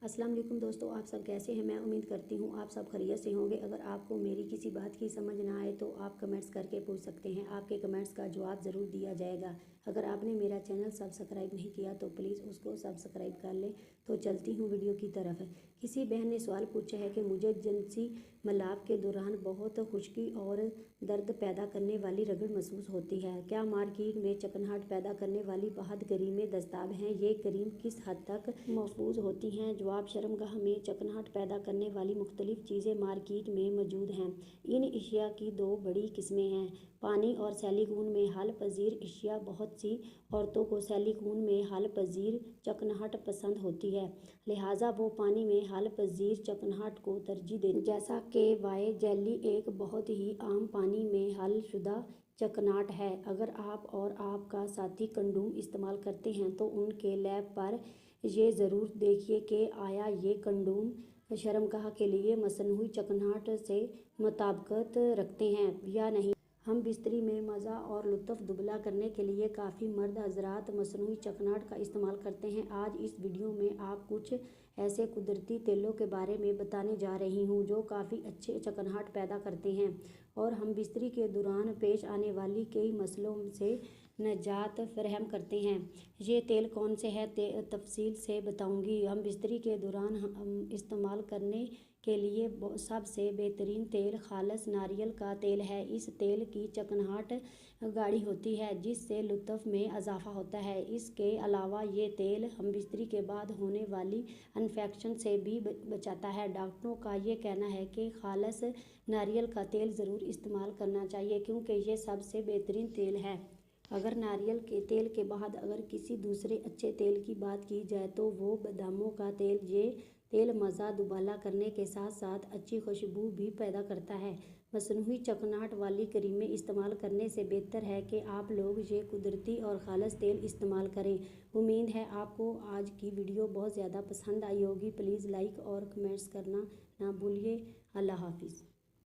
अस्सलाम वालेकुम दोस्तों, आप सब कैसे हैं। मैं उम्मीद करती हूँ आप सब खैरियत से होंगे। अगर आपको मेरी किसी बात की समझ ना आए तो आप कमेंट्स करके पूछ सकते हैं। आपके कमेंट्स का जवाब ज़रूर दिया जाएगा। अगर आपने मेरा चैनल सब्सक्राइब नहीं किया तो प्लीज़ उसको सब्सक्राइब कर लें। तो चलती हूँ वीडियो की तरफ। किसी बहन ने सवाल पूछा है कि मुझे जिनसी मिलाप के दौरान बहुत खुश्की और दर्द पैदा करने वाली रगड़ महसूस होती है। क्या मार्केट में चिकनाहट पैदा करने वाली बहुत क्रीमें दस्ताब हैं? ये क्रीम किस हद तक महफूज होती हैं? जवाब: शर्मगाह में चिकनाहट पैदा करने वाली मुख्तलिफ चीज़ें मार्केट में मौजूद हैं। इन अशिया की दो बड़ी किस्में हैं, पानी और सिलिकॉन में हल पजीर अशिया। बहुत सी औरतों को सिलिकॉन में हल पजीर चिकनाहट पसंद होती है, लिहाजा वो पानी में हल पजीर चिकनाहट को तरजीह देती। जैसा कि वाई जेली एक बहुत ही आम पानी में हल शुदा चिकनाहट है। अगर आप और आपका साथी कंडोम इस्तेमाल करते हैं तो उनके लैब पर ये ज़रूर देखिए कि आया ये कंडोम शर्मगाह के लिए मसनूई चिकनाहट से मुताबिकत रखते हैं या नहीं। हम बिस्तरी में मज़ा और लुत्फ़ दुबला करने के लिए काफ़ी मर्द हज़रात मसनूई चिकनाहट का इस्तेमाल करते हैं। आज इस वीडियो में आप कुछ ऐसे कुदरती तेलों के बारे में बताने जा रही हूँ जो काफ़ी अच्छे चिकनाहट पैदा करते हैं और हम बिस्तरी के दौरान पेश आने वाली कई मसलों से निजात फराहम करते हैं। ये तेल कौन से हैं तफसील से बताऊंगी। हम बिस्तरी के दौरान हम इस्तेमाल करने के लिए सबसे बेहतरीन तेल खालिस नारियल का तेल है। इस तेल की चिकनाहट गाढ़ी होती है जिससे लुत्फ़ में इजाफा होता है। इसके अलावा ये तेल हम बिस्तरी के बाद होने वाली इन्फेक्शन से भी बचाता है। डॉक्टरों का ये कहना है कि खालिस नारियल का तेल ज़रूर इस्तेमाल करना चाहिए क्योंकि ये सबसे बेहतरीन तेल है। अगर नारियल के तेल के बाद अगर किसी दूसरे अच्छे तेल की बात की जाए तो वो बादामों का तेल। ये तेल मज़ा दुबाला करने के साथ साथ अच्छी खुशबू भी पैदा करता है। मसनूई चिकनाहट वाली क्रीमें इस्तेमाल करने से बेहतर है कि आप लोग ये कुदरती और खालिस तेल इस्तेमाल करें। उम्मीद है आपको आज की वीडियो बहुत ज़्यादा पसंद आई होगी। प्लीज़ लाइक और कमेंट्स करना ना भूलिए। अल्लाह हाफिज़।